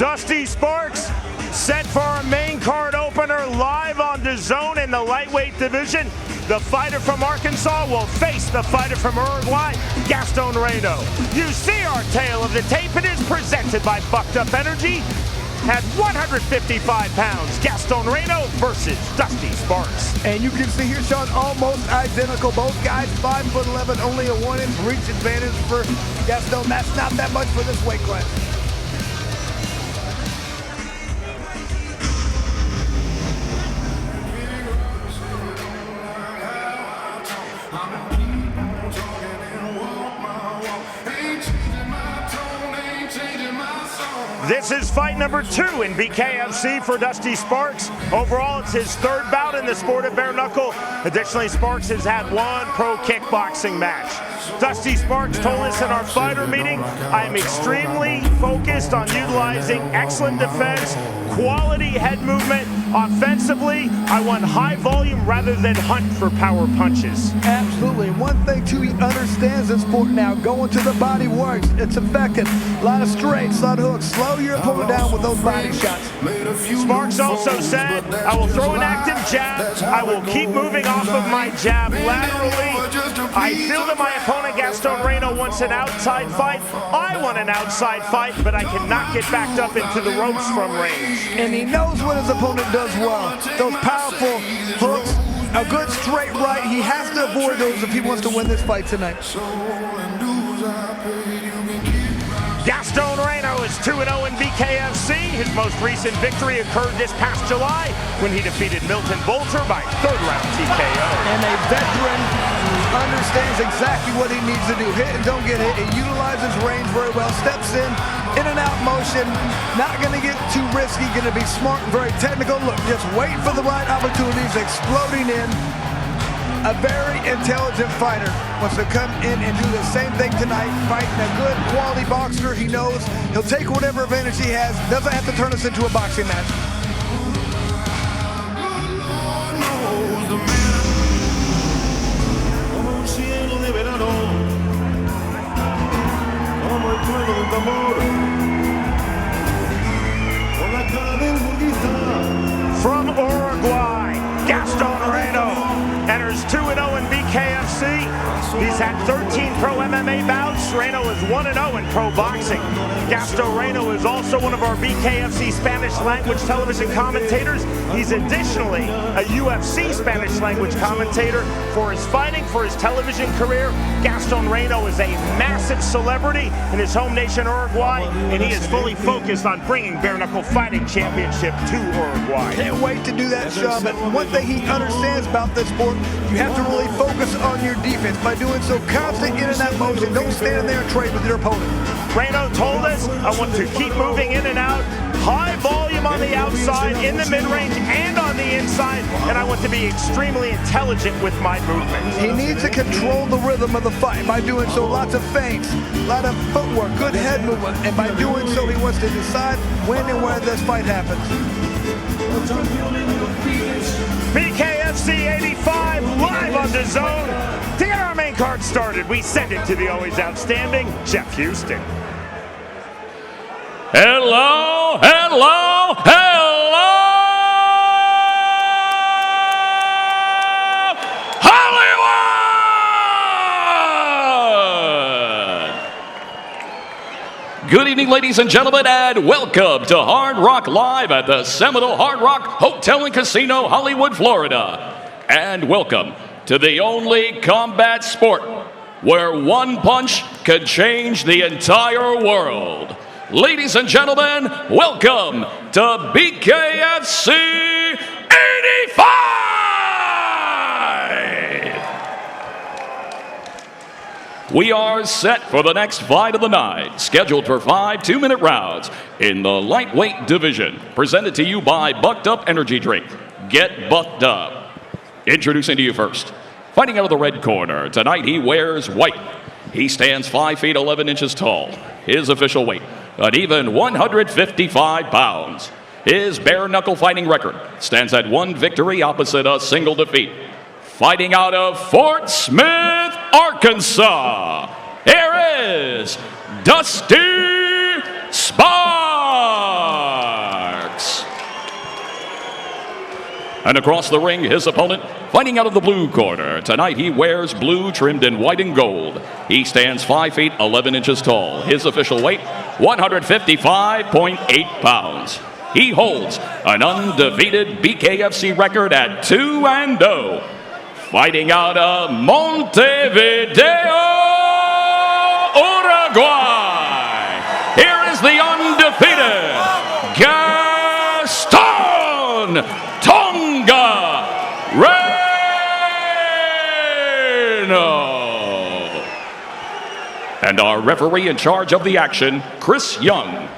Dusty Sparks set for our main card opener live on DAZN in the lightweight division. The fighter from Arkansas will face the fighter from Uruguay, Gaston Reyno. You see our tale of the tape. It is presented by Bucked Up Energy. At 155 pounds, Gaston Reyno versus Dusty Sparks. And you can see here, Sean, almost identical. Both guys 5'11", only a 1-inch reach advantage for Gaston. That's not that much for this weight class. This is fight number 2 in Bkfc for Dusty Sparks. Overall, it's his 3rd bout in the sport of bare knuckle. Additionally, Sparks has had 1 pro kickboxing match. Dusty Sparks told us in our fighter meeting, I am extremely focused on utilizing excellent defense, quality head movement. Offensively, I want high volume rather than hunt for power punches. Absolutely. One thing, too, he understands this sport now. Going to the body works. It's effective. A lot of straights, a lot of hooks. Slow your opponent down with those body shots. Sparks also said, I will throw an active jab. I will keep moving off of my jab laterally. I feel that my opponent, Gaston Reyno, wants an outside fight. I want an outside fight, but I cannot get backed up into the ropes from range. And he knows what his opponent does well. Those powerful hooks, a good straight right. He has to avoid those if he wants to win this fight tonight. Gaston Reyno is 2-0 in Bkfc. His most recent victory occurred this past July when he defeated Milton Bolter by 3rd round TKO. And a veteran understands exactly what he needs to do. Hit and don't get hit. He utilizes range very well. Steps in and out motion. Not going to get too risky. Going to be smart and very technical. Look, just wait for the right opportunities. Exploding in. A very intelligent fighter wants to come in and do the same thing tonight, fighting a good quality boxer. He knows he'll take whatever advantage he has. Doesn't have to turn us into a boxing match. From Uruguay, Gaston Reyno enters 2-0 in Bkfc. He's had 13 pro MMA bouts. Reyno is 1-0 in pro boxing. Gaston Reyno is also one of our Bkfc Spanish language television commentators. He's additionally a UFC Spanish language commentator. For his fighting, for his television career, Gaston Reyno is a massive celebrity in his home nation, Uruguay, and he is fully focused on bringing bare knuckle fighting championship to Uruguay. Can't wait to do that, Sean, but one thing he understands about this sport, you have to really focus on your defense. By doing so, constant in and out motion. Don't stand there and trade with your opponent. Reyno told us, I want to keep moving in and out, high volume on the outside, in the mid-range, and on the inside, and I want to be extremely intelligent with my movement. He needs to control the rhythm of the fight. By doing so, lots of feints, a lot of footwork, good head movement, and by doing so, he wants to decide when and where this fight happens. Bkfc 85 live on DAZN. To get our main card started, we send it to the always outstanding Jeff Houston. Hello, hello, hello, Hollywood! Good evening, ladies and gentlemen, and welcome to Hard Rock Live at the Seminole Hard Rock Hotel and Casino, Hollywood, Florida. And welcome to the only combat sport where one punch could change the entire world. Ladies and gentlemen, welcome to Bkfc 85! We are set for the next fight of the night, scheduled for 5 2-minute rounds in the lightweight division, presented to you by Bucked Up Energy Drink. Get bucked up. Introducing to you first, fighting out of the red corner, tonight he wears white. He stands 5 feet 11 inches tall. His official weight, an even 155 pounds. His bare knuckle fighting record stands at 1 victory opposite a single defeat. Fighting out of Fort Smith, Arkansas, here is Dusty Sparks. And across the ring, his opponent, fighting out of the blue corner. Tonight he wears blue trimmed in white and gold. He stands 5 feet 11 inches tall. His official weight, 155.8 pounds. He holds an undefeated Bkfc record at 2-0. Fighting out of Montevideo, Uruguay. Here is the undefeated Gaston Reyno. And our referee in charge of the action, Chris Young.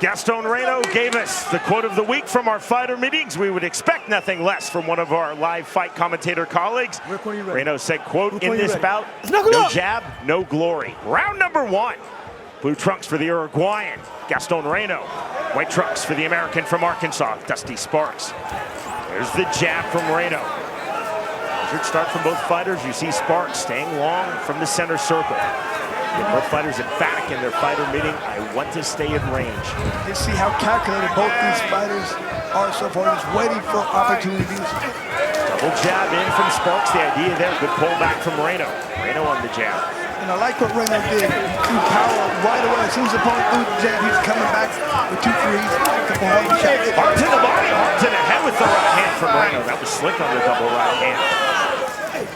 Gaston Reyno gave us the quote of the week from our fighter meetings. We would expect nothing less from one of our live fight commentator colleagues. Reyno said, quote, in this bout, no jab, no glory. Round number 1. Blue trunks for the Uruguayan, Gaston Reyno. White trunks for the American from Arkansas, Dusty Sparks. There's the jab from Reyno. Measured start from both fighters. You see Sparks staying long from the center circle. Both fighters emphatic in their fighter meeting. I want to stay in range. You see how calculated both these fighters are so far, just waiting for opportunities. Double jab in from Sparks. The idea there, good pullback from Reyno. Reyno on the jab. And I like what Reyno did. Threw power right away. As soon as the opponent threw the jab, he's coming back with 2 threes. Hard to the body, hard to the head with the right hand from Reyno. That was slick on the double right hand.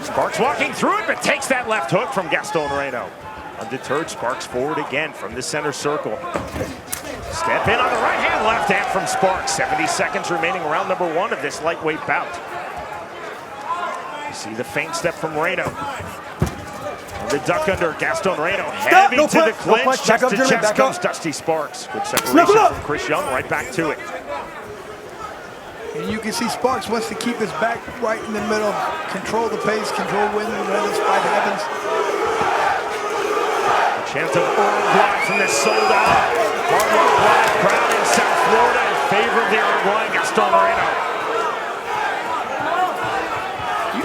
Sparks walking through it, but takes that left hook from Gaston Reyno. Undeterred, Sparks forward again from the center circle. Step in on the right hand, left hand from Sparks. 70 seconds remaining, round number 1 of this lightweight bout. You see the feint step from Reyno. And the duck under, Gaston Reyno. Heavy to the clinch, chest to chest comes Dusty Sparks. Good separation from Chris Young, right back to it. And you can see Sparks wants to keep his back right in the middle, control the pace, control when this fight happens. Chant of Uruguay from this sold-out hard-rock live crowd in South Florida in favor of the Uruguayan Gaston Reyno.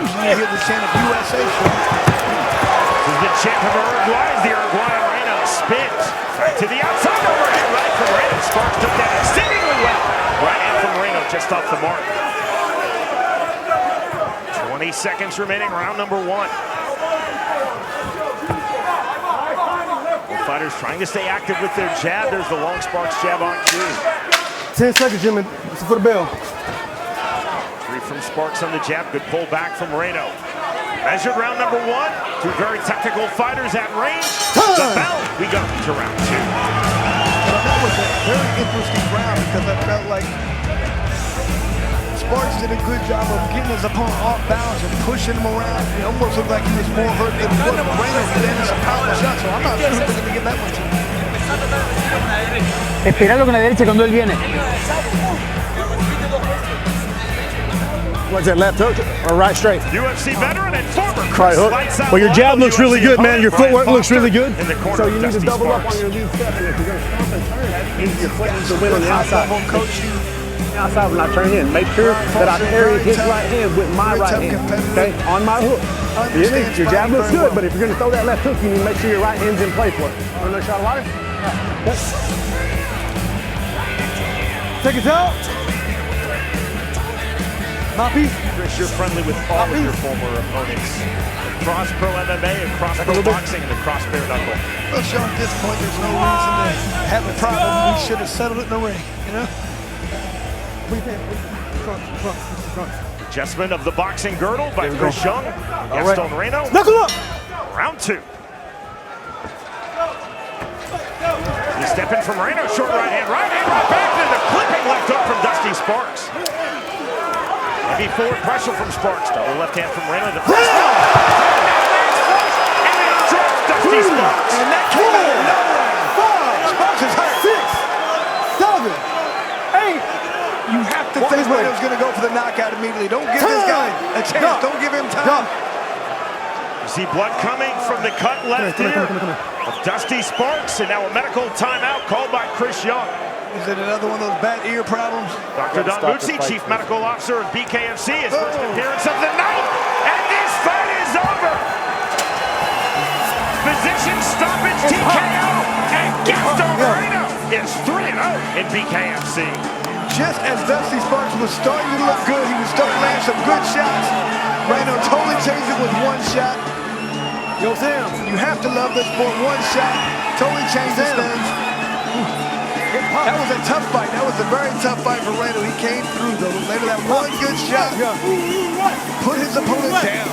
Usually you hear the chant of USA. This is the chant of Uruguay as the Uruguayan Reyno spins. Back to the outside, overhead right from Reyno. Sparks took that exceedingly well. Right hand from Reyno just off the mark. 20 seconds remaining, round number 1. Fighters trying to stay active with their jab. There's the long Sparks jab on cue. 10 seconds, Jimmy. This is for the bell. 3 from Sparks on the jab. Good pull back from Reyno. Measured round number 1. 2 very technical fighters at range. The bell. We go to round 2. Well, that was a very interesting round because I felt like Sparks did a good job of getting his opponent off balance and pushing him around. It almost looked like he was more hurt than what Reyno did in some power shots, so I'm not sure if they're going to get that one to him. Esperarlo con la derecha cuando él viene. What's that, left hook or right straight? UFC veteran and former Right hook. Well, your jab looks really good, man. Your footwork looks really good. So you need to double up on your lead step, and if you're going to stop and turn, that means your foot needs to win on the outside. Outside when I turn in, make sure that I carry his right hand with my right hand, okay, on my hook. Your jab looks good, but if you're going to throw that left hook, you need to make sure your right hand's in play for it. Want another shot of water? Take it out. Mouthpiece. Chris, you're friendly with all of your former opponents. Cross Pro MMA and Cross Pro Boxing and the Cross Bare Knuckle. Well, Sean, at this point, there's no reason to have a problem. We should have settled it in the ring, you know? Adjustment of the boxing girdle by Chris Young. Gaston Reyno. Knuckle up. Round 2. He's stepping from Reyno. Short right hand right back to the clipping left hook from Dusty Sparks. Heavy forward pressure from Sparks. Double left hand from Reyno. The first one. And it drops Dusty Sparks. And that came out of nowhere. Sparks is hurt. 6, 7, 8. You have to think Reyno's going to go for the knockout immediately. Don't give this guy a chance. Don't give him time. You see blood coming from the cut left ear of Dusty Sparks, and now a medical timeout called by Chris Young. Is it another one of those bad ear problems? Dr. Don Mutzi, Chief Medical Officer of Bkfc, his first appearance of the night, and this fight is over. Physician stoppage TKO, and Gaston Reyno is 3-0 in Bkfc. just as Dusty Sparks was starting to look good, he was starting to land some good shots. Reyno totally changed it with one shot. Yo, Sam, you have to love this sport. One shot totally changes things. That was a tough fight. That was a very tough fight for Reyno. He came through, though. Later, that one good shot put his opponent down.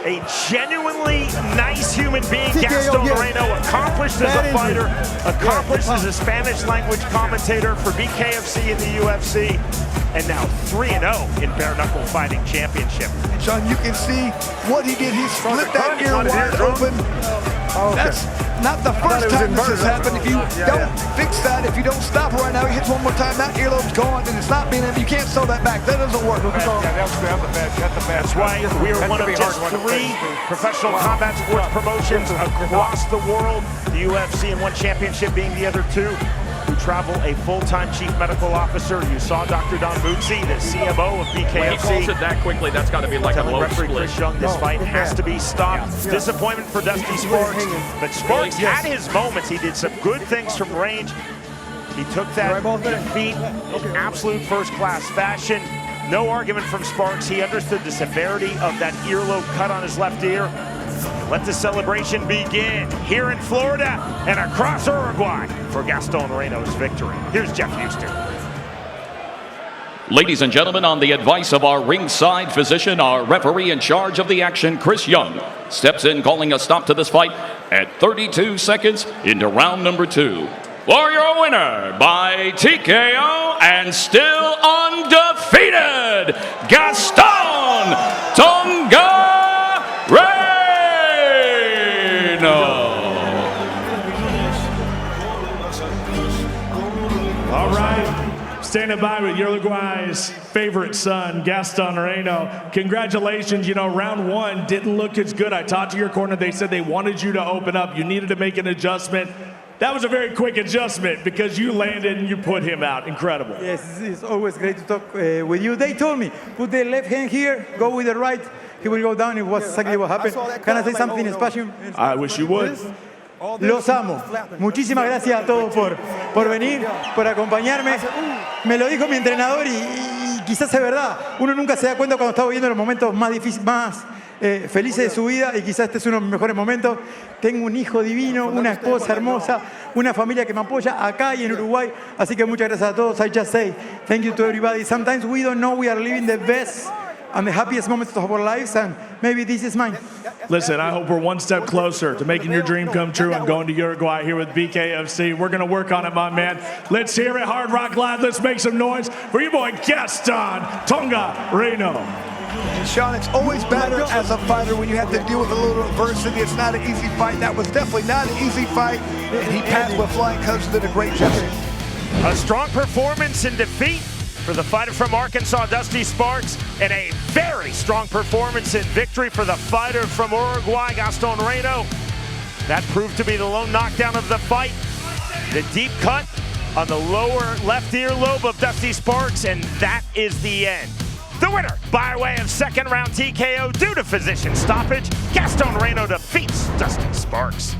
A genuinely nice human being, Gaston Reyno, accomplished as a fighter, accomplished as a Spanish language commentator for Bkfc in the UFC, and now 3-0 in bare knuckle fighting championship. Sean, you can see what he did. He split that ear wide open. That's not the first time this has happened. If you don't fix that, if you don't stop it right now, he hits one more time, that earlobe's gone, and it's not being able, you can't sew that back. That doesn't work. That's why we are one of just 3 professional combat sports promotions across the world, the UFC and one championship being the other 2, who travel a full-time chief medical officer. You saw Dr. Don Bootsy, the CMO of Bkfc. When he calls it that quickly, that's got to be like a low referee split. Chris Young, this fight has to be stopped. Disappointment for Dusty Sparks, but Sparks had his moments. He did some good things from range. He took that defeat in absolute first-class fashion. No argument from Sparks. He understood the severity of that earlobe cut on his left ear. Let the celebration begin here in Florida and across Uruguay for Gaston Reyno's victory. Here's Jeff Houston. Ladies and gentlemen, on the advice of our ringside physician, our referee in charge of the action, Chris Young, steps in calling a stop to this fight at 32 seconds into round number 2. For your winner by TKO and still undefeated, Gaston Tonga Reyno. All right, standing by with Uruguay's favorite son, Gaston Reyno. Congratulations. You know, round 1 didn't look as good. I talked to your corner. They said they wanted you to open up. You needed to make an adjustment. That was a very quick adjustment because you landed and you put him out. Incredible. Yes, it's always great to talk with you. They told me, put the left hand here, go with the right. He will go down. It was exactly what happened. Can I say something in Spanish? I wish you would. Los amo. Muchísimas gracias a todos por venir, por acompañarme. Me lo dijo mi entrenador y quizás es verdad. Uno nunca se da cuenta cuando está viviendo los momentos más difíciles, más felices de su vida, y quizás este es uno de mis mejores momentos. Tengo un hijo divino, una esposa hermosa, una familia que me apoya acá y en Uruguay. Así que muchas gracias a todos. I just say thank you to everybody. Sometimes we don't know we are living the best and the happiest moments of our lives, and maybe this is mine. Listen, I hope we're one step closer to making your dream come true and going to Uruguay here with Bkfc. We're going to work on it, my man. Let's hear it, Hard Rock Live. Let's make some noise for your boy Gaston Tonga Reyno. And Sean, it's always better as a fighter when you have to deal with a little adversity. It's not an easy fight. That was definitely not an easy fight, and he passed with flying colors, did a great job. A strong performance in defeat for the fighter from Arkansas, Dusty Sparks, and a very strong performance in victory for the fighter from Uruguay, Gaston Reyno. That proved to be the lone knockdown of the fight. The deep cut on the lower left earlobe of Dusty Sparks, and that is the end. The winner, by way of second round TKO due to physician stoppage, Gaston Reyno defeats Dusty Sparks.